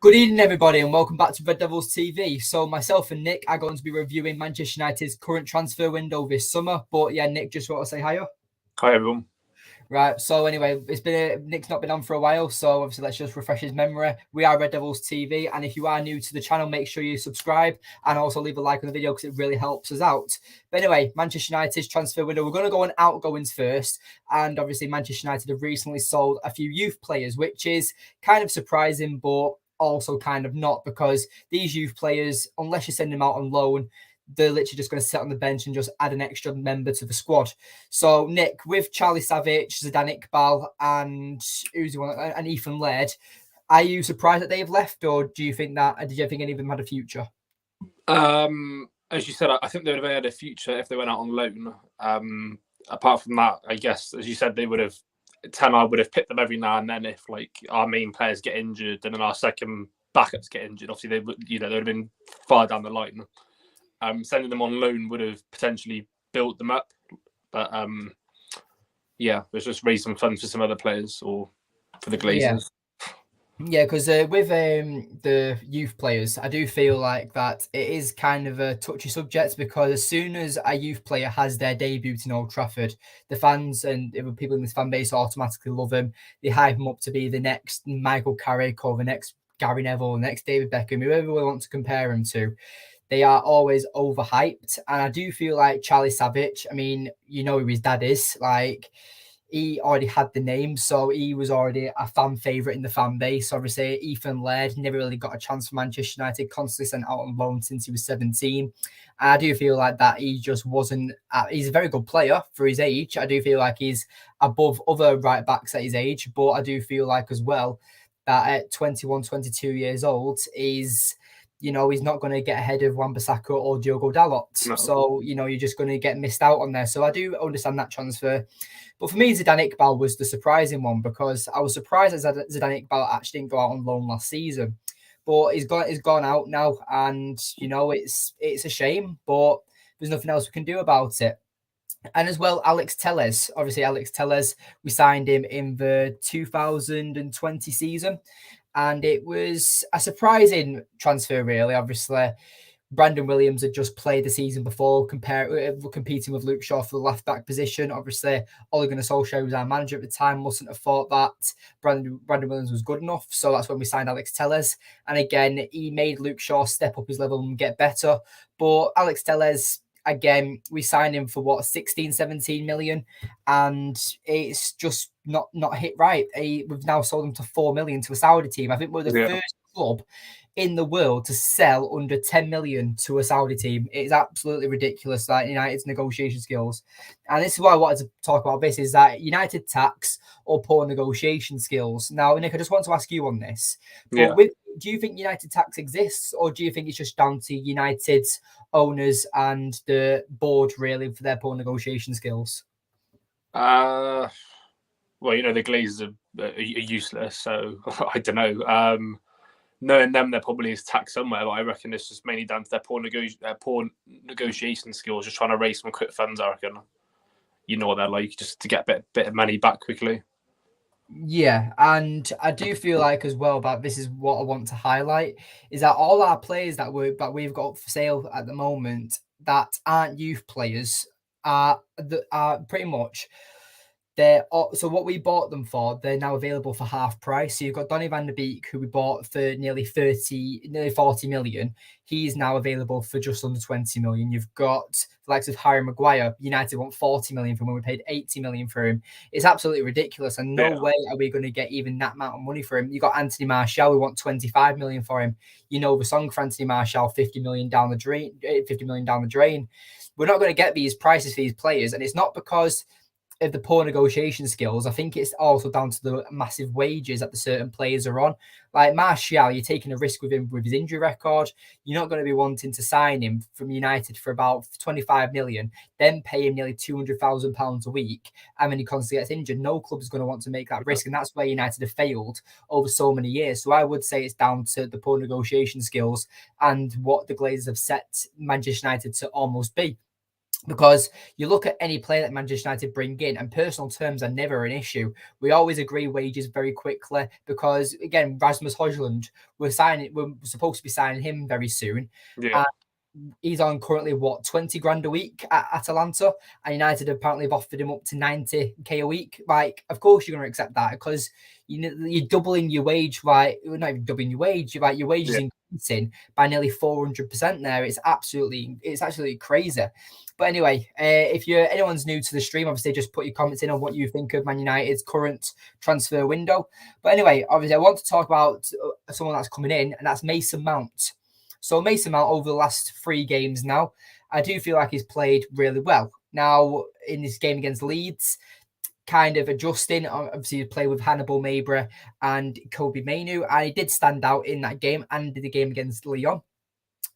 Good evening, everybody, and welcome back to Red Devils TV. So myself and Nick are going to be reviewing Manchester United's current transfer window this summer. But yeah, Nick, just want to say hiya. Hi, everyone. Right, so anyway, Nick's not been on for a while, so obviously let's just refresh his memory. We are Red Devils TV, and if you are new to the channel, make sure you subscribe and also leave a like on the video because it really helps us out. But anyway, Manchester United's transfer window, we're going to go on outgoings first, and obviously Manchester United have recently sold a few youth players, which is kind of surprising, but also kind of not, because these youth players, unless you send them out on loan, they're literally just going to sit on the bench and just add an extra member to the squad. So, Nick, with Charlie Savic, Zidane Iqbal, and and Ethan Laird, are you surprised that they've left, or did you think any of them had a future? As you said, I think they would have had a future if they went out on loan. Apart from that, I guess, as you said, they would have. Tanner would have picked them every now and then if, like, our main players get injured and then our second backups get injured. Obviously, they would, they would have been far down the line. Sending them on loan would have potentially built them up, but let's just raise some funds for some other players or for the Glazers. Yeah, because with the youth players, I do feel like that it is kind of a touchy subject, because as soon as a youth player has their debut in Old Trafford, the fans and people in this fan base automatically love him. They hype him up to be the next Michael Carrick or the next Gary Neville, the next David Beckham, whoever we want to compare him to. They are always overhyped. And I do feel like Charlie Savic, I mean, you know who his dad is. Like, he already had the name, so he was already a fan favourite in the fan base. Obviously, Ethan Laird never really got a chance for Manchester United, constantly sent out on loan since he was 17. And I do feel like that he just wasn't... he's a very good player for his age. I do feel like he's above other right-backs at his age, but I do feel like as well that at 21, 22 years old, he's not going to get ahead of Wan-Bissaka or Diogo Dalot. No. So, you're just going to get missed out on there. So I do understand that transfer. But for me, Zidane Iqbal was the surprising one, because I was surprised that Zidane Iqbal actually didn't go out on loan last season. But he's gone out now, and, it's a shame, but there's nothing else we can do about it. And as well, Alex Telles. Obviously, Alex Telles, we signed him in the 2020 season. And it was a surprising transfer, really. Obviously, Brandon Williams had just played the season before, competing with Luke Shaw for the left-back position. Obviously, Ole Gunnar Solskjaer was our manager at the time, mustn't have thought that Brandon Williams was good enough. So that's when we signed Alex Telles. And again, he made Luke Shaw step up his level and get better. But Alex Telles... again, we signed him for 16, 17 million, and it's just not hit right. We've now sold him to 4 million to a Saudi team. I think we're the first club in the world to sell under 10 million to a Saudi team. It's absolutely ridiculous, like United's negotiation skills. And this is why I wanted to talk about this, is that United tax or poor negotiation skills. Now, Nick, I just want to ask you on this. Do you think United tax exists, or do you think it's just down to United's owners and the board, really, for their poor negotiation skills? Well, the Glazers are useless, so I don't know. Knowing them, there probably is tax somewhere, but I reckon it's just mainly down to their poor negotiation skills, just trying to raise some quick funds, I reckon. You know what they're like, just to get a bit of money back quickly. Yeah, and I do feel like as well, that this is what I want to highlight, is that all our players that we've got for sale at the moment that aren't youth players are pretty much... so what we bought them for, they're now available for half price. So you've got Donny van de Beek, who we bought for nearly 40 million. He's now available for just under 20 million. You've got the likes of Harry Maguire. United want 40 million from when we paid 80 million for him. It's absolutely ridiculous, and no way are we going to get even that amount of money for him. You got Anthony Martial. We want 25 million for him. You know the song for Anthony Martial, 50 million down the drain. We're not going to get these prices for these players, and it's not because of the poor negotiation skills. I think it's also down to the massive wages that the certain players are on. Like Martial, you're taking a risk with him with his injury record. You're not going to be wanting to sign him from United for about 25 million, then pay him nearly £200,000 a week, and then he constantly gets injured. No club is going to want to make that risk, and that's where United have failed over so many years. So I would say it's down to the poor negotiation skills and what the Glazers have set Manchester United to almost be. Because you look at any player that Manchester United bring in, and personal terms are never an issue. We always agree wages very quickly because, again, Rasmus Hojlund, we're supposed to be signing him very soon. Yeah. He's on currently what, 20 grand a week at Atalanta, and United apparently have offered him up to 90k a week. Like, of course you're going to accept that because you're doubling your wage, right? Not even doubling your wage, like your wage is increasing by nearly 400% there. It's absolutely crazy. But anyway, if anyone's new to the stream, obviously just put your comments in on what you think of Man United's current transfer window. But anyway, obviously I want to talk about someone that's coming in, and that's Mason Mount. So Mason Mount, over the last 3 games now, I do feel like he's played really well. Now, in this game against Leeds, kind of adjusting. Obviously, he played with Hannibal Mabry and Kobe Mainoo, and he did stand out in that game and the game against Lyon.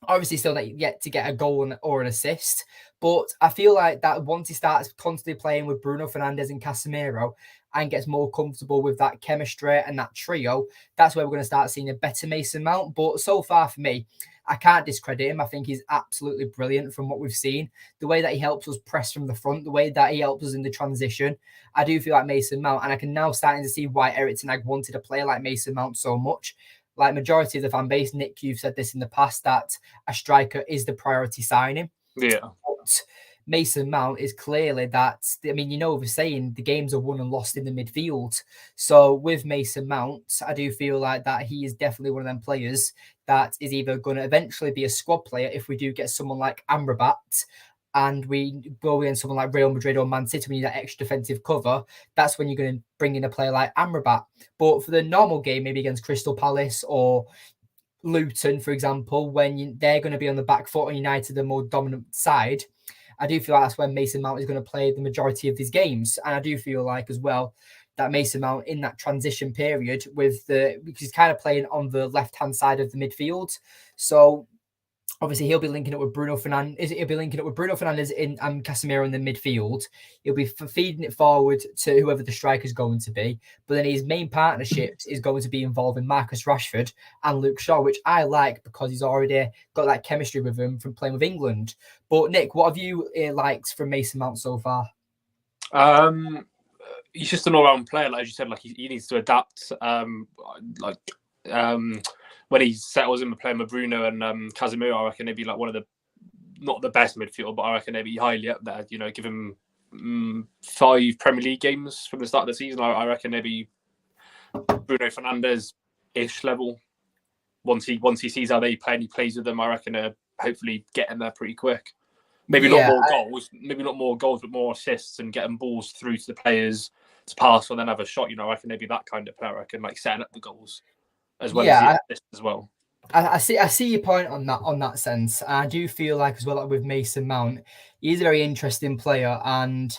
Obviously, still not yet to get a goal or an assist, but I feel like that once he starts constantly playing with Bruno Fernandes and Casemiro and gets more comfortable with that chemistry and that trio, that's where we're going to start seeing a better Mason Mount. But so far for me, I can't discredit him. I think he's absolutely brilliant from what we've seen. The way that he helps us press from the front, the way that he helps us in the transition. I do feel like Mason Mount, and I can now starting to see why Erik ten Hag wanted a player like Mason Mount so much. Like majority of the fan base, Nick, you've said this in the past, that a striker is the priority signing. Yeah. But Mason Mount is clearly that. I mean, we're saying the games are won and lost in the midfield. So with Mason Mount, I do feel like that he is definitely one of them players that is either going to eventually be a squad player if we do get someone like Amrabat, and we go in someone like Real Madrid or Man City when you need that extra defensive cover. That's when you're going to bring in a player like Amrabat. But for the normal game, maybe against Crystal Palace or Luton, for example, when they're going to be on the back foot and United, the more dominant side, I do feel like that's when Mason Mount is going to play the majority of these games. And I do feel like as well that Mason Mount in that transition period because he's kind of playing on the left-hand side of the midfield. So obviously, he'll be linking up with Bruno Fernandes. He'll be linking up with Bruno Fernandes and Casemiro in the midfield. He'll be feeding it forward to whoever the striker's going to be. But then his main partnerships is going to be involving Marcus Rashford and Luke Shaw, which I like because he's already got that chemistry with him from playing with England. But Nick, what have you liked from Mason Mount so far? He's just an all-round player, like as you said. Like he needs to adapt. When he settles in with playing with Bruno and Casemiro, I reckon he'd be like one of the, not the best midfield, but I reckon they'd be highly up there. Give him 5 Premier League games from the start of the season. I reckon they'd be Bruno Fernandes-ish level. Once he sees how they play and he plays with them, I reckon hopefully get in there pretty quick. Maybe not more goals, but more assists and getting balls through to the players to pass or then have a shot. I reckon maybe that kind of player. I reckon like setting up the goals as well as the assists as well. I see your point on that sense. I do feel like as well, like with Mason Mount, he's a very interesting player, and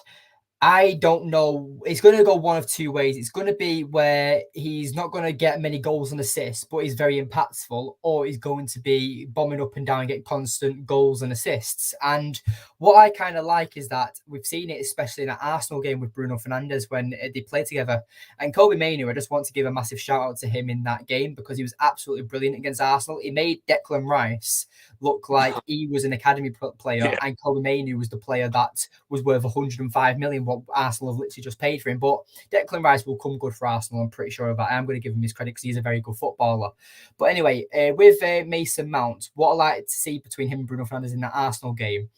I don't know. It's going to go one of 2 ways. It's going to be where he's not going to get many goals and assists, but he's very impactful, or he's going to be bombing up and down and get constant goals and assists. And what I kind of like is that we've seen it, especially in that Arsenal game with Bruno Fernandes when they play together. And Kobe Mainoo, I just want to give a massive shout out to him in that game because he was absolutely brilliant against Arsenal. He made Declan Rice look like he was an academy player, and Kobe Mainoo was the player that was worth 105 million, what Arsenal have literally just paid for him. But Declan Rice will come good for Arsenal, I'm pretty sure of that. I'm going to give him his credit because he's a very good footballer. But anyway, with Mason Mount, what I like to see between him and Bruno Fernandes in that Arsenal game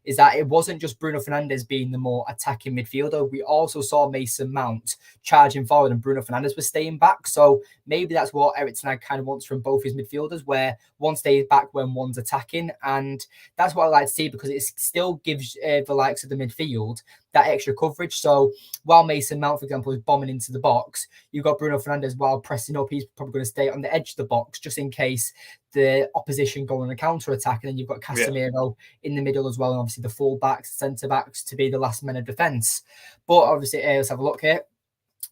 is that it wasn't just Bruno Fernandes being the more attacking midfielder. We also saw Mason Mount charging forward and Bruno Fernandes was staying back. So maybe that's what Erik ten Hag kind of wants from both his midfielders, where one stays back when one's attacking. And that's what I like to see because it still gives the likes of the midfield that extra coverage. So while Mason Mount, for example, is bombing into the box, you've got Bruno Fernandes while pressing up. He's probably going to stay on the edge of the box just in case the opposition go on a counter-attack. And then you've got Casemiro in the middle as well. And obviously the full-backs, centre-backs to be the last men of defence. But obviously, let's have a look here.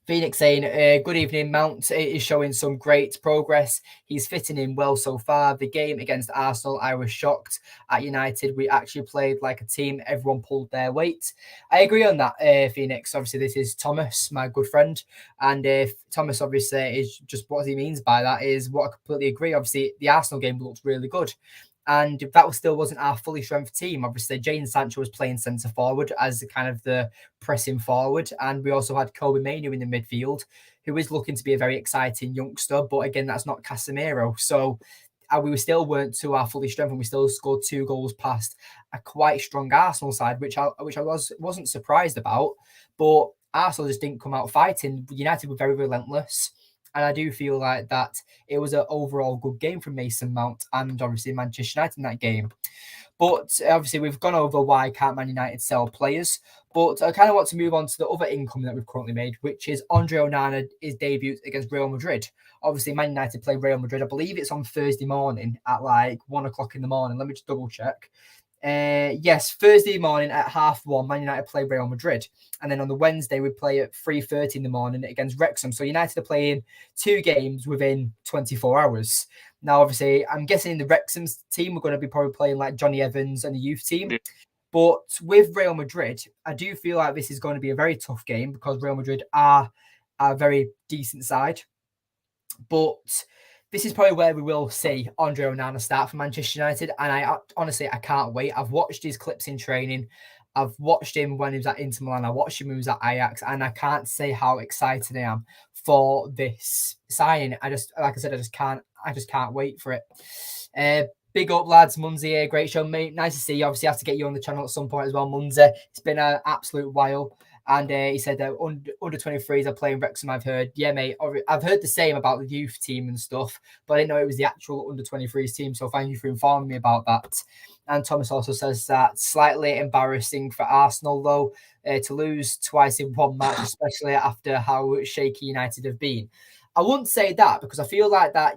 Phoenix saying, good evening, Mount is showing some great progress. He's fitting in well so far. The game against Arsenal, I was shocked. At United, we actually played like a team. Everyone pulled their weight. I agree on that, Phoenix. Obviously, this is Thomas, my good friend. And Thomas, obviously, is just what he means by that is what I completely agree. Obviously, the Arsenal game looked really good. And that still wasn't our fully strength team. Obviously, Jadon Sancho was playing centre forward as kind of the pressing forward. And we also had Kobe Mainoo in the midfield, who is looking to be a very exciting youngster. But again, that's not Casemiro. So we still weren't to our fully strength, and we still scored 2 goals past a quite strong Arsenal side, which I wasn't surprised about. But Arsenal just didn't come out fighting. United were very relentless. And I do feel like that it was an overall good game from Mason Mount and obviously Manchester United in that game. But obviously, we've gone over why can't Man United sell players. But I kind of want to move on to the other income that we've currently made, which is Andre Onana, his debut against Real Madrid. Obviously, Man United play Real Madrid. I believe it's on Thursday morning at like 1 o'clock in the morning. Let me just double check. Yes, Thursday morning at 1:30, Man United play Real Madrid. And then on the Wednesday, we play at 3:30 in the morning against Wrexham. So United are playing 2 games within 24 hours. Now, obviously, I'm guessing the Wrexham's team, we're going to be probably playing like Johnny Evans and the youth team. Yeah. But with Real Madrid, I do feel like this is going to be a very tough game because Real Madrid are a very decent side. But this is probably where we will see Andre Onana start for Manchester United. And I can't wait. I've watched his clips in training. I've watched him when he was at Inter Milan. I watched him when he was at Ajax. And I can't say how excited I am for this signing. I just can't wait for it. Big up, lads. Munzi here. Great show, mate. Nice to see you. Obviously, I have to get you on the channel at some point as well, Munzi. It's been an absolute while. And he said that under 23s are playing Wrexham, I've heard. Yeah, mate, I've heard the same about the youth team and stuff, but I didn't know it was the actual under 23s team, so thank you for informing me about that. And Thomas also says that slightly embarrassing for Arsenal, though, to lose twice in one match, especially after how shaky United have been. I wouldn't say that because I feel like that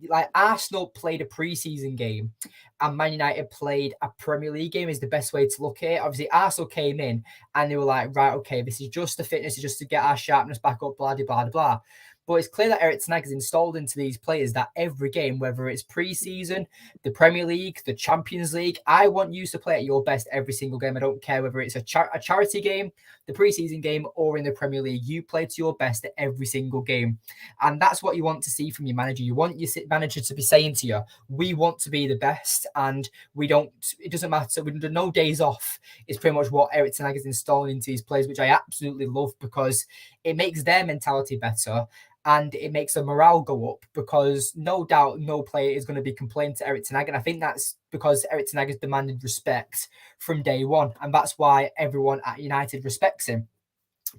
like Arsenal played a preseason game and Man United played a Premier League game is the best way to look at it. Obviously, Arsenal came in and they were like, right, okay, this is just the fitness, it's just to get our sharpness back up, blah, blah, blah, blah. But it's clear that Erik ten Hag has installed into these players that every game, whether it's pre-season, the Premier League, the Champions League, I want you to play at your best every single game. I don't care whether it's a charity game, the pre-season game, or in the Premier League. You play to your best at every single game. And that's what you want to see from your manager. You want your manager to be saying to you, we want to be the best, and we don't, it doesn't matter. We do no days off is pretty much what Erik ten Hag is installing into these players, which I absolutely love because it makes their mentality better. And it makes the morale go up because no doubt no player is going to be complaining to Erik ten Hag. And I think that's because Erik ten Hag has demanded respect from day one. And that's why everyone at United respects him.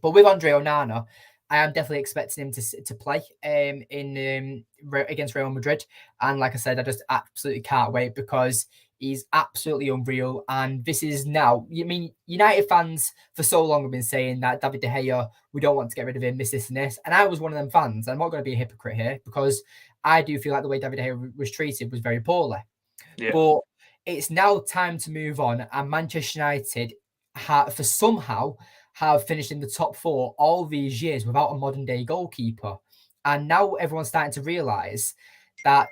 But with Andre Onana, I am definitely expecting him to play against Real Madrid. And like I said, I just absolutely can't wait because he's absolutely unreal. And this is now, I mean, United fans for so long have been saying that David De Gea, we don't want to get rid of him, this, and this. And I was one of them fans. I'm not going to be a hypocrite here because I do feel like the way David De Gea was treated was very poorly. Yeah. But it's now time to move on. And Manchester United, have finished in the top 4 all these years without a modern day goalkeeper. And now everyone's starting to realise that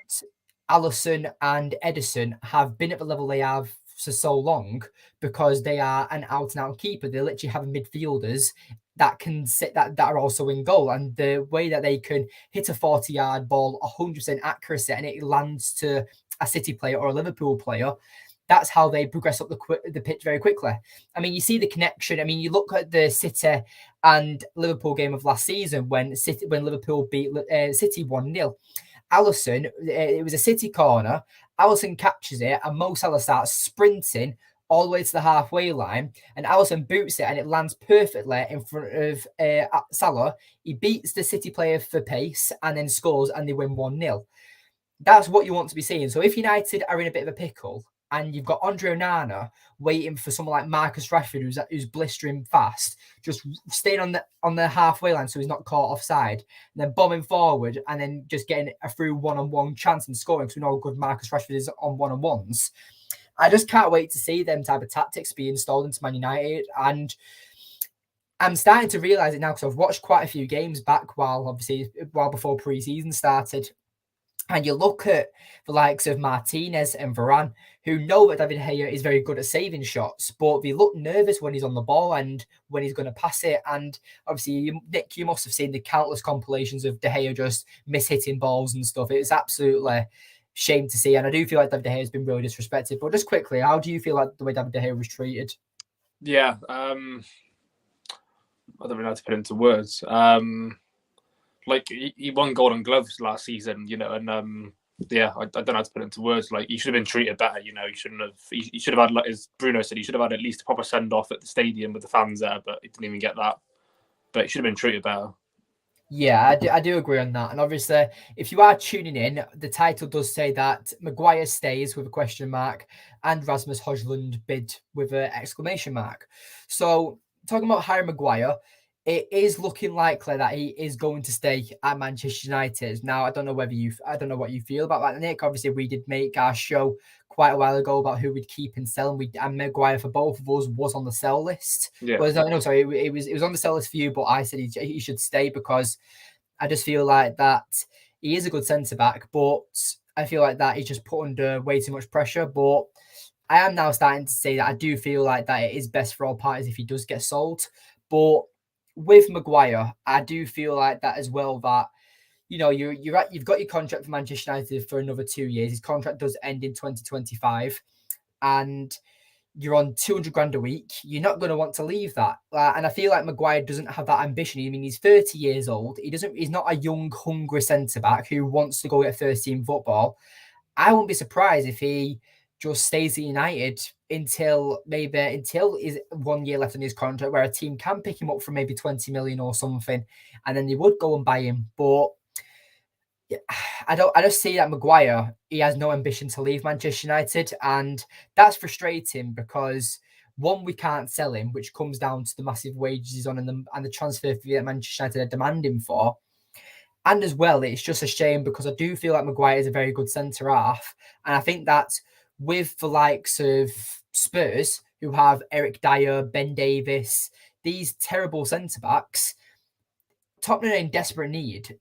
Alisson and Ederson have been at the level they have for so long because they are an out-and-out keeper. They literally have midfielders that can sit that are also in goal. And the way that they can hit a 40-yard ball, 100% accuracy, and it lands to a City player or a Liverpool player, that's how they progress up the pitch very quickly. I mean, you see the connection. I mean, you look at the City and Liverpool game of last season when Liverpool beat City 1-0. Alisson, it was a City corner. Alisson catches it, and Mo Salah starts sprinting all the way to the halfway line, and Alisson boots it, and it lands perfectly in front of Salah. He beats the City player for pace, and then scores, and they win 1-0. That's what you want to be seeing. So if United are in a bit of a pickle, and you've got Andre Onana waiting for someone like Marcus Rashford, who's blistering fast, just staying on the halfway line so he's not caught offside, and then bombing forward, and then just getting a through one-on-one chance and scoring because we know how good Marcus Rashford is on one-on-ones. I just can't wait to see them type of tactics be installed into Man United. And I'm starting to realise it now because I've watched quite a few games back while before pre-season started. And you look at the likes of Martinez and Varane, who know that David De Gea is very good at saving shots, but they look nervous when he's on the ball and when he's going to pass it. And obviously, Nick, you must have seen the countless compilations of De Gea just mishitting balls and stuff. It's absolutely shame to see. And I do feel like David De Gea has been really disrespected. But just quickly, how do you feel like the way David De Gea was treated? Yeah, I don't really know how to put it into words. Like he won Golden Gloves last season, and yeah, I don't know how to put it into words. Like he should have been treated better. He shouldn't have. He should have had, like as Bruno said, he should have had at least a proper send off at the stadium with the fans there, but he didn't even get that. But he should have been treated better. Yeah, I do agree on that. And obviously, if you are tuning in, the title does say that Maguire stays with a question mark and Rasmus Hojlund bid with an exclamation mark. So, talking about Harry Maguire, it is looking likely that he is going to stay at Manchester United. Now, I don't know what you feel about that, Nick. Obviously, we did make our show quite a while ago about who we'd keep and sell, and Maguire for both of us was on the sell list. Yeah. Well, no, sorry, it was on the sell list for you, but I said he should stay because I just feel like that he is a good centre back, but I feel like that he's just put under way too much pressure. But I am now starting to say that I do feel like that it is best for all parties if he does get sold. But with Maguire, I do feel like that as well. That you've got your contract for Manchester United for another 2 years. His contract does end in 2025, and you're on 200 grand a week. You're not going to want to leave that. And I feel like Maguire doesn't have that ambition. I mean, he's 30 years old. He's not a young, hungry centre back who wants to go get first team football. I won't be surprised if he just stays at United until he's 1 year left on his contract, where a team can pick him up for maybe 20 million or something, and then they would go and buy him. But I just see that Maguire, he has no ambition to leave Manchester United, and that's frustrating because one, we can't sell him, which comes down to the massive wages he's on and the transfer fee that Manchester United are demanding for. And as well, it's just a shame because I do feel like Maguire is a very good centre half, and I think that with the likes of Spurs, who have Eric Dyer, Ben Davis, these terrible centre backs, Tottenham are in desperate need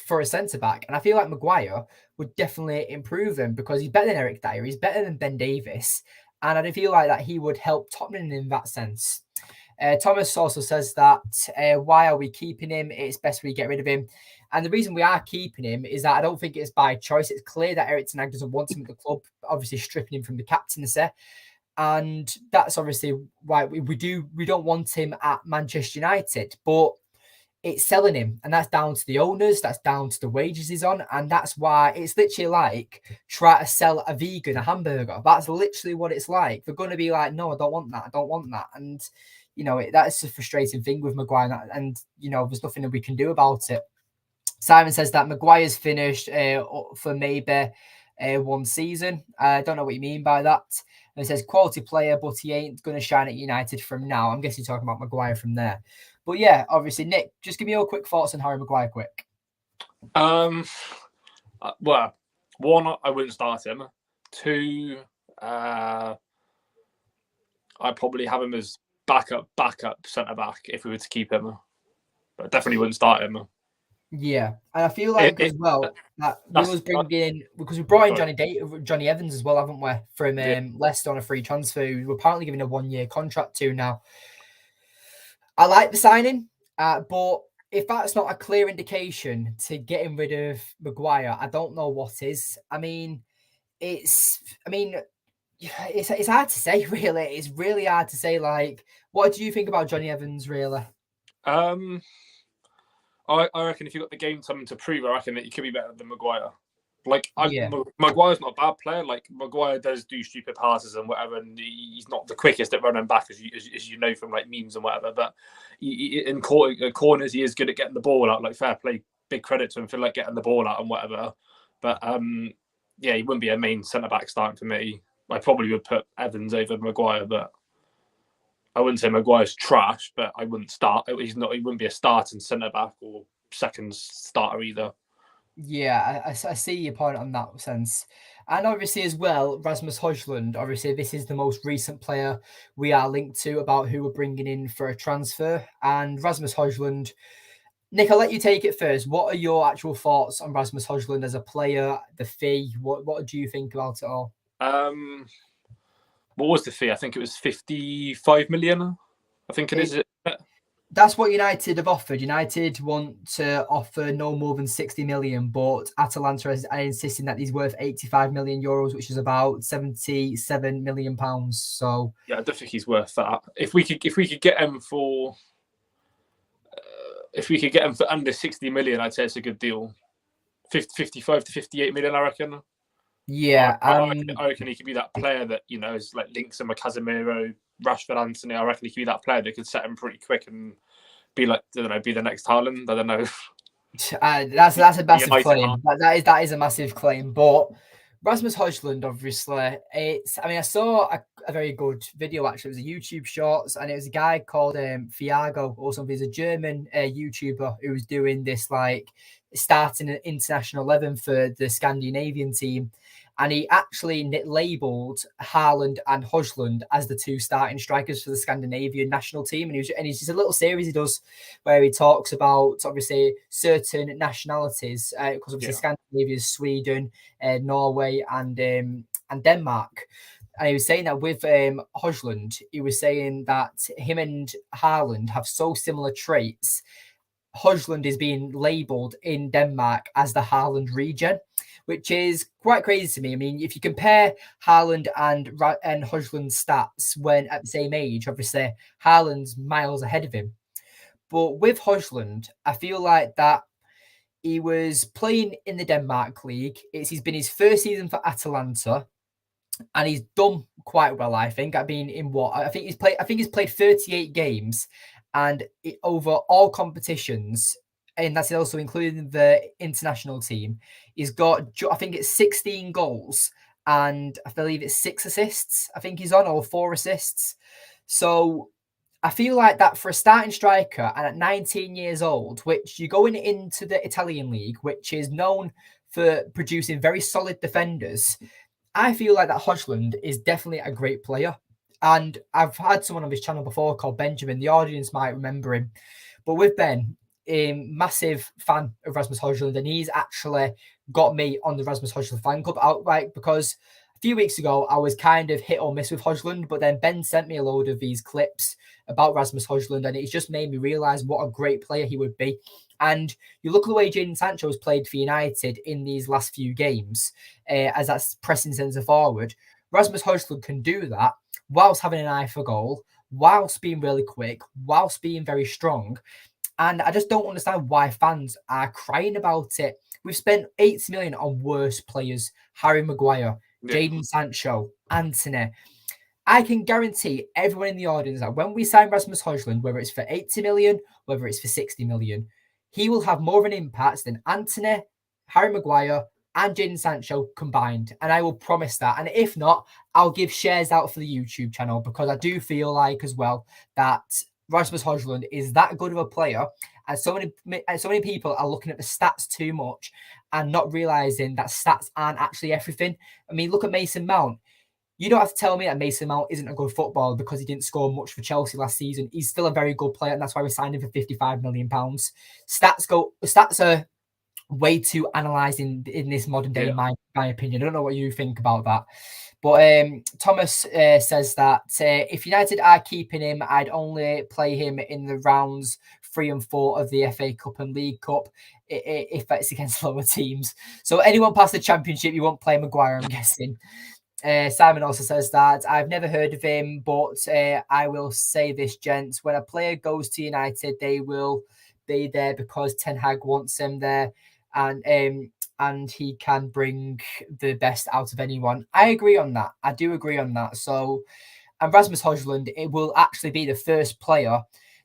for a centre back, and I feel like Maguire would definitely improve them because he's better than Eric Dyer, he's better than Ben Davis, and I feel like that he would help Tottenham in that sense. Thomas also says that why are we keeping him? It's best we get rid of him. And the reason we are keeping him is that I don't think it's by choice. It's clear that Erik ten Hag doesn't want him at the club, obviously stripping him from the captaincy. And that's obviously why we don't want him at Manchester United. But it's selling him, and that's down to the owners, that's down to the wages he's on, and that's why it's literally like try to sell a vegan a hamburger. That's literally what it's like. They're going to be like, no, I don't want that. And that's a frustrating thing with Maguire, and there's nothing that we can do about it. Simon says that Maguire's finished for maybe 1 season. I don't know what you mean by that. And it says quality player, but he ain't going to shine at United from now. I'm guessing you're talking about Maguire from there. But yeah, obviously, Nick, just give me your quick thoughts on Harry Maguire, quick. Well, one, I wouldn't start him. Two, I'd probably have him as backup centre back if we were to keep him. But definitely wouldn't start him. Yeah, and I feel like as well that we was bringing in, because we brought in Johnny Evans as well, haven't we, from Leicester on a free transfer. We're apparently giving a 1 year contract to now. I like the signing, but if that's not a clear indication to getting rid of Maguire, I don't know what is. It's hard to say, really. It's really hard to say. Like, what do you think about Johnny Evans, really? I reckon if you've got the game time to prove, I reckon that you could be better than Maguire. Maguire's not a bad player. Like, Maguire does do stupid passes and whatever, and he's not the quickest at running back, as you know from like memes and whatever. But in corners, he is good at getting the ball out. Like, fair play, big credit to him for like getting the ball out and whatever. But yeah, he wouldn't be a main centre back starting for me. I probably would put Evans over Maguire, but I wouldn't say Maguire's trash. But I wouldn't start. He wouldn't be a starting centre back or second starter either. Yeah, I see your point on that sense. And obviously as well, Rasmus Hojlund, obviously this is the most recent player we are linked to about who we're bringing in for a transfer. And Rasmus Hojlund, Nick, I'll let you take it first. What are your actual thoughts on Rasmus Hojlund as a player, the fee? What do you think about it all? What was the fee? I think it was 55 million. I think it is. That's what United have offered. United want to offer no more than 60 million, but Atalanta are insisting that he's worth 85 million euros, which is about 77 million pounds. So yeah, I don't think he's worth that. If we could get him for under 60 million, I'd say it's a good deal. 55 to 58 million, I reckon. yeah, I reckon he could be that player that, you know, is like links him with Casemiro, Rashford, Anthony. I reckon he could be that player that could set him pretty quick and be like, I don't know, be the next Haaland. I don't know. That's a massive claim. Haaland. That is a massive claim. But Rasmus Hojlund, obviously, I saw a very good video actually. It was a YouTube Shorts, and it was a guy called Fiago or something. He's a German YouTuber who was doing this, like starting an international 11 for the Scandinavian team. And he actually labelled Haaland and Hojlund as the two starting strikers for the Scandinavian national team. And he's just a little series he does where he talks about, obviously, certain nationalities, because obviously Scandinavia is Sweden, Norway, and Denmark. And he was saying that with Hojlund, he was saying that him and Haaland have so similar traits. Hojlund is being labelled in Denmark as the Haaland regen, which is quite crazy to me. I mean, if you compare Haaland and Hojlund's stats when at the same age, obviously Haaland's miles ahead of him. But with Hojlund, I feel like that he was playing in the Denmark league. He's been his first season for Atalanta, and he's done quite well. I think. I mean, in what I think he's played 38 games, and over all competitions. And that's also including the international team. He's got, I think it's 16 goals and I believe it's 6 assists. I think he's on, or 4 assists. So I feel like that for a starting striker and at 19 years old, which you're going into the Italian league, which is known for producing very solid defenders, I feel like that Hojlund is definitely a great player. And I've had someone on this channel before called Benjamin. The audience might remember him. But with Ben, a massive fan of Rasmus Hojlund, and he's actually got me on the Rasmus Hojlund fan club outright, because a few weeks ago I was kind of hit or miss with Hojlund, but then Ben sent me a load of these clips about Rasmus Hojlund, and it's just made me realise what a great player he would be. And you look at the way Jadon Sancho has played for United in these last few games, as that's pressing centre forward. Rasmus Hojlund can do that whilst having an eye for goal, whilst being really quick, whilst being very strong. And I just don't understand why fans are crying about it. We've spent 80 million on worse players: Harry Maguire, Jadon Sancho, Anthony. I can guarantee everyone in the audience that when we sign Rasmus Hojlund, whether it's for 80 million, whether it's for 60 million, he will have more of an impact than Anthony, Harry Maguire, and Jadon Sancho combined. And I will promise that. And if not, I'll give shares out for the YouTube channel, because I do feel like as well that Rasmus Hojlund is that good of a player, and so many people are looking at the stats too much and not realizing that stats aren't actually everything. I mean, look at Mason Mount. You don't have to tell me that Mason Mount isn't a good footballer because he didn't score much for Chelsea last season. He's still a very good player, and that's why we signed him for £55 million. Stats are way too analysed in this modern day, in my opinion. I don't know what you think about that. But Thomas says that if United are keeping him, I'd only play him in the rounds 3 and 4 of the FA Cup and League Cup if it's against lower teams. So anyone past the Championship, you won't play Maguire, I'm guessing. Simon also says that I've never heard of him, but I will say this, gents. When a player goes to United, they will be there because Ten Hag wants him there. And he can bring the best out of anyone. I agree on that. I do agree on that. So, and Rasmus Hojlund, it will actually be the first player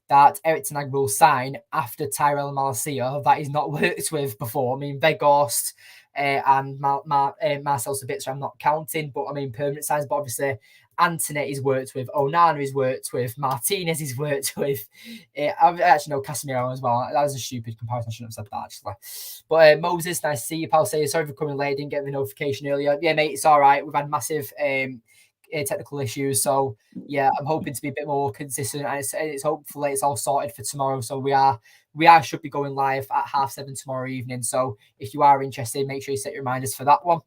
that Erik Ten Hag will sign after Tyrell Malacia that he's not worked with before. I mean, Weghorst and Marcel Sabitzer, I'm not counting, but I mean, permanent signs. But obviously, Anthony he's worked with, Onana he's worked with, Martinez he's worked with. I actually know Casemiro as well. That was a stupid comparison. I shouldn't have said that, actually. But Moses, nice to see you, pal. Say sorry for coming late. Didn't get the notification earlier. Yeah, mate, it's all right. We've had massive technical issues, so yeah, I'm hoping to be a bit more consistent, and it's hopefully it's all sorted for tomorrow. So we should be going live at 7:30 tomorrow evening. So if you are interested, make sure you set your reminders for that one.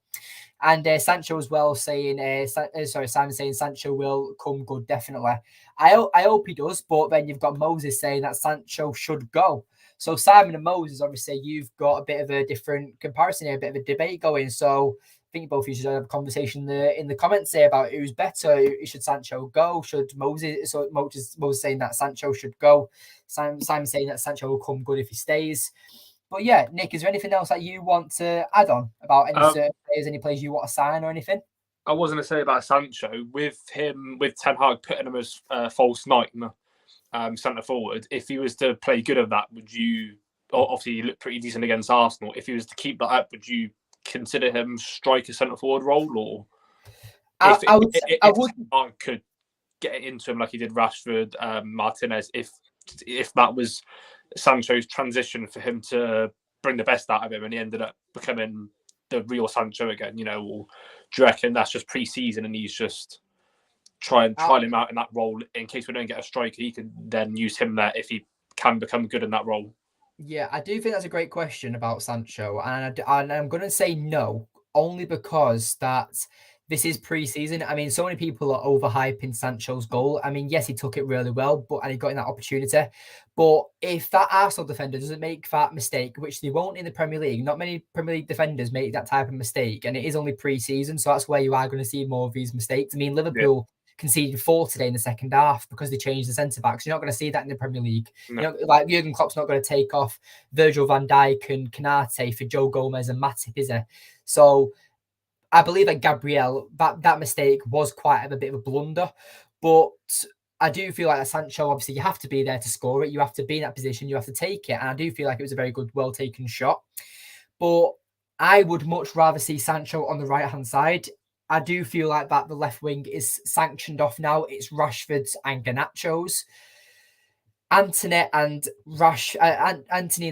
And Sancho as well saying, Simon saying Sancho will come good, definitely. I hope he does, but then you've got Moses saying that Sancho should go. So Simon and Moses, obviously, you've got a bit of a different comparison here, a bit of a debate going. So I think both of you should have a conversation in the comments here about who's better. Should Sancho go? Should Moses? So Moses saying that Sancho should go. Simon saying that Sancho will come good if he stays. But yeah, Nick, is there anything else that you want to add on about any certain players, any players you want to sign or anything? I was going to say about Sancho, with Ten Hag putting him as false nine, centre forward, if he was to play good of that, would you, obviously he looked pretty decent against Arsenal, if he was to keep that up, would you consider him striker centre forward role? Or if Ten Hag could get it into him like he did Rashford, Martinez, if that was Sancho's transition for him to bring the best out of him and he ended up becoming the real Sancho again, or do you reckon that's just pre-season and he's just trying him out in that role in case we don't get a striker, he can then use him there if he can become good in that role? Yeah, I do think that's a great question about Sancho, and I'm going to say no, only because this is pre-season. I mean, so many people are overhyping Sancho's goal. I mean, yes, he took it really well, and he got in that opportunity. But if that Arsenal defender doesn't make that mistake, which they won't in the Premier League, not many Premier League defenders make that type of mistake, and it is only pre-season, so that's where you are going to see more of these mistakes. I mean, Liverpool conceded 4 today in the second half because they changed the centre backs. You're not going to see that in the Premier League. No. Like Jurgen Klopp's not going to take off Virgil van Dijk and Konate for Joe Gomez and Matip, is he? So I believe that Gabriel, that mistake was quite a bit of a blunder, but I do feel like Sancho, obviously, you have to be there to score it. You have to be in that position. You have to take it. And I do feel like it was a very good, well-taken shot. But I would much rather see Sancho on the right-hand side. I do feel like that the left wing is sanctioned off now. It's Rashford's and Garnacho's. Anthony and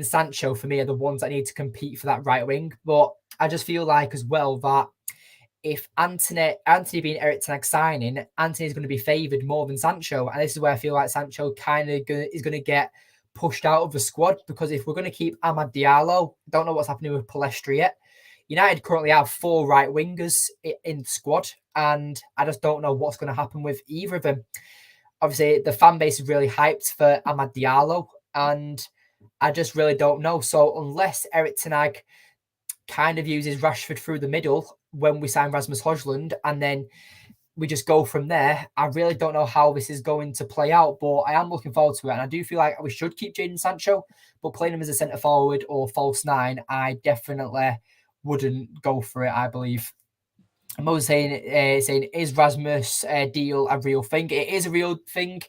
Sancho, for me, are the ones that need to compete for that right wing. But I just feel like as well that if Anthony being Erik Ten Hag signing, Anthony is going to be favoured more than Sancho. And this is where I feel like Sancho kind of is going to get pushed out of the squad, because if we're going to keep Amad Diallo, don't know what's happening with Palestri yet. United currently have 4 right wingers in the squad, and I just don't know what's going to happen with either of them. Obviously, the fan base is really hyped for Amad Diallo, and I just really don't know. So unless Erik Ten Hag kind of uses Rashford through the middle when we sign Rasmus Hojlund, and then we just go from there, I really don't know how this is going to play out, but I am looking forward to it. And I do feel like we should keep Jadon Sancho, but playing him as a centre forward or false 9, I definitely wouldn't go for it, I believe. Moses saying, is Rasmus deal a real thing? It is a real thing.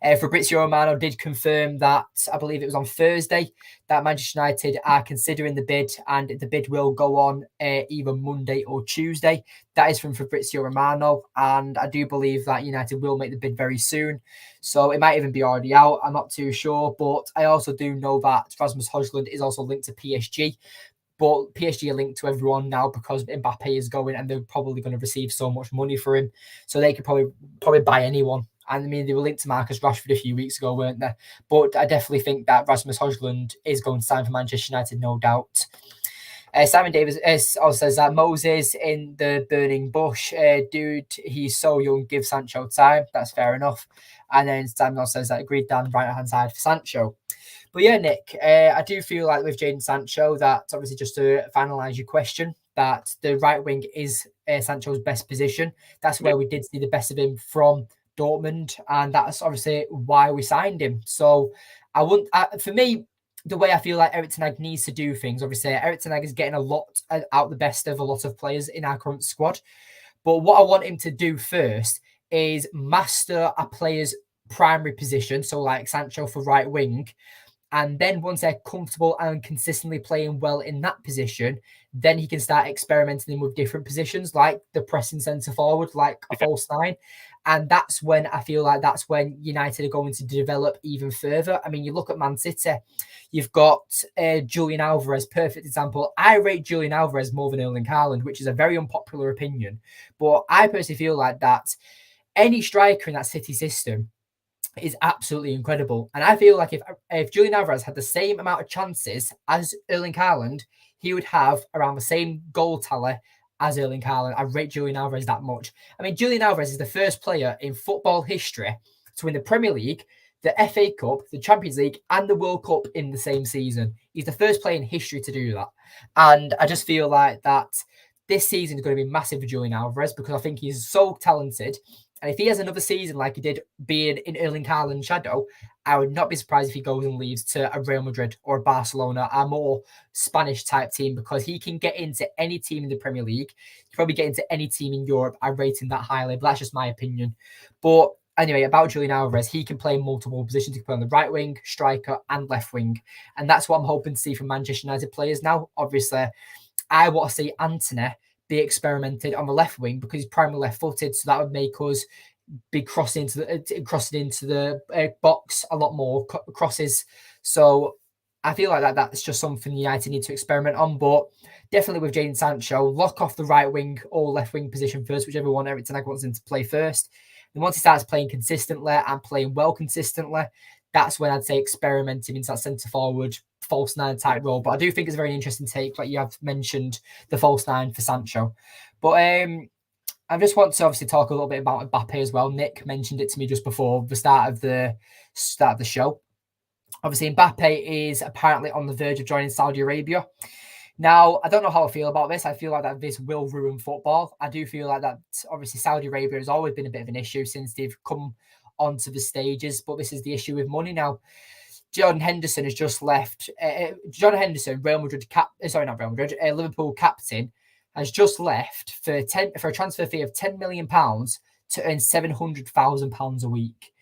Fabrizio Romano did confirm that, I believe it was on Thursday, that Manchester United are considering the bid, and the bid will go on either Monday or Tuesday. That is from Fabrizio Romano, and I do believe that United will make the bid very soon. So it might even be already out. I'm not too sure, but I also do know that Rasmus Hojlund is also linked to PSG. But PSG are linked to everyone now because Mbappe is going, and they're probably going to receive so much money for him. So they could probably buy anyone. And I mean, they were linked to Marcus Rashford a few weeks ago, weren't they? But I definitely think that Rasmus Hojlund is going to sign for Manchester United, no doubt. Simon Davis also says that Moses in the burning bush. Dude, he's so young, give Sancho time. That's fair enough. And then Simon also says that agreed down the right-hand side for Sancho. But yeah, Nick, I do feel like with Jadon Sancho, that obviously, just to finalise your question, that the right wing is Sancho's best position. That's where we did see the best of him from Dortmund, and that's obviously why we signed him. So for me, the way I feel like Erik Ten Hag needs to do things, obviously, Erik Ten Hag is getting a lot out the best of a lot of players in our current squad. But what I want him to do first is master a player's primary position, so like Sancho for right wing. And then once they're comfortable and consistently playing well in that position, then he can start experimenting with different positions, like the pressing centre forward, like a false 9. And that's when I feel like that's when United are going to develop even further. I mean, you look at Man City, you've got Julian Alvarez, perfect example. I rate Julian Alvarez more than Erling Haaland, which is a very unpopular opinion. But I personally feel like that any striker in that City system is absolutely incredible. And I feel like if Julian Alvarez had the same amount of chances as Erling Haaland, he would have around the same goal tally as Erling Haaland. I rate Julian Alvarez that much. I mean, Julian Alvarez is the first player in football history to win the Premier League, the FA Cup, the Champions League, and the World Cup in the same season. He's the first player in history to do that. And I just feel like that this season is going to be massive for Julian Alvarez because I think he's so talented. And if he has another season like he did being in Erling Haaland's shadow, I would not be surprised if he goes and leaves to a Real Madrid or a Barcelona, a more Spanish type team, because he can get into any team in the Premier League. He can probably get into any team in Europe. I rate him that highly, but that's just my opinion. But anyway, about Julian Alvarez, he can play multiple positions. He can play on the right wing, striker, and left wing. And that's what I'm hoping to see from Manchester United players now. Obviously, I want to see Antony be experimented on the left wing because he's primarily left-footed, so that would make us be crossing into the box a lot more crosses. So I feel like that's just something United need to experiment on. But definitely with Jadon Sancho, lock off the right wing or left wing position first, whichever one Erik ten Hag wants him to play first. And once he starts playing consistently and playing well consistently, that's when I'd say experimenting into that centre forward false nine type role. But I do think it's a very interesting take, like you have mentioned, the false nine for Sancho. But I just want to obviously talk a little bit about Mbappe as well. Nick mentioned it to me just before the start of the show. Obviously, Mbappe is apparently on the verge of joining Saudi Arabia. Now, I don't know how I feel about this. I feel like that this will ruin football. I do feel like that obviously Saudi Arabia has always been a bit of an issue since they've come onto the stages, but this is the issue with money now. Jordan Henderson has just left. Jordan Henderson, Liverpool captain, has just left for a transfer fee of £10 million to earn £700,000 a week.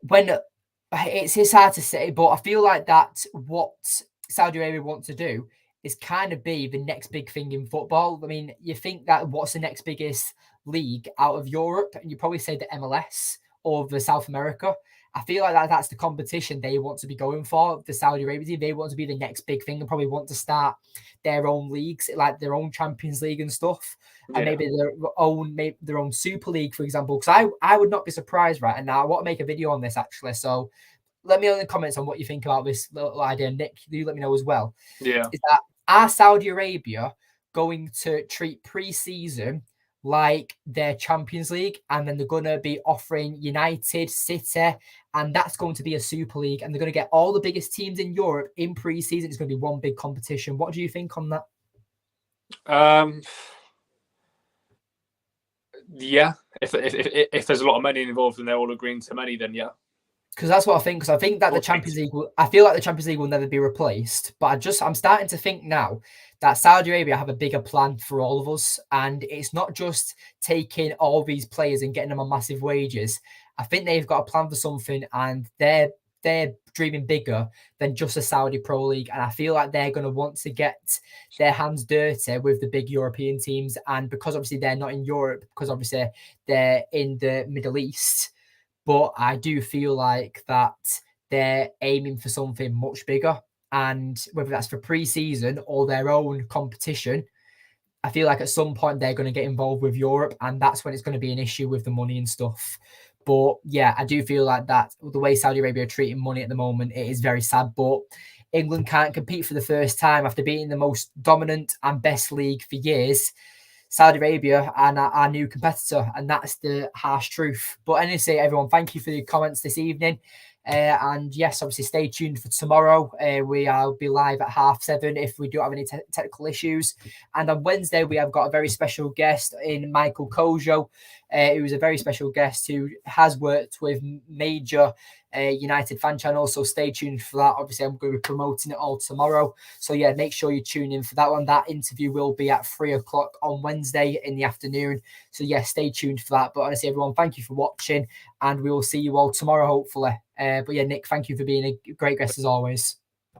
When it's hard to say, but I feel like that's what Saudi Arabia want to do is kind of be the next big thing in football. I mean, you think that what's the next biggest league out of Europe, and you probably say the MLS or the South America. I feel like that's the competition they want to be going for. The Saudi Arabia team, they want to be the next big thing and probably want to start their own leagues, like their own Champions League and stuff, and maybe their own Super League, for example. Because I would not be surprised, right? And now I want to make a video on this actually. So let me know in the comments on what you think about this little idea. Nick, you let me know as well. Yeah, is that are Saudi Arabia going to treat pre-season like their Champions League, and then they're going to be offering United, City, and that's going to be a Super League, and they're going to get all the biggest teams in Europe in pre-season. It's going to be one big competition. What do you think on that? Yeah, if there's a lot of money involved and they're all agreeing to money, then yeah. Because that's what I think. Because I think that the Champions League I feel like the Champions League will never be replaced. But I'm starting to think now that Saudi Arabia have a bigger plan for all of us. And it's not just taking all these players and getting them on massive wages. I think they've got a plan for something, and they're dreaming bigger than just a Saudi Pro League. And I feel like they're going to want to get their hands dirty with the big European teams. And because obviously they're not in Europe, because obviously they're in the Middle East. But I do feel like that they're aiming for something much bigger. And whether that's for pre-season or their own competition, I feel like at some point they're going to get involved with Europe. And that's when it's going to be an issue with the money and stuff. But yeah, I do feel like that the way Saudi Arabia are treating money at the moment, it is very sad. But England can't compete for the first time after being the most dominant and best league for years. Saudi Arabia and our new competitor, and that's the harsh truth. But anyway, everyone, thank you for your comments this evening. And yes, obviously stay tuned for tomorrow. I'll be live at 7:30 if we do have any technical issues. And on Wednesday, we have got a very special guest in Michael Kojo, who's a very special guest who has worked with major United fan channels. So stay tuned for that. Obviously, I'm going to be promoting it all tomorrow. So yeah, make sure you tune in for that one. That interview will be at 3:00 on Wednesday in the afternoon. So yeah, stay tuned for that. But honestly, everyone, thank you for watching, and we will see you all tomorrow, hopefully. But yeah, Nick, thank you for being a great guest as always.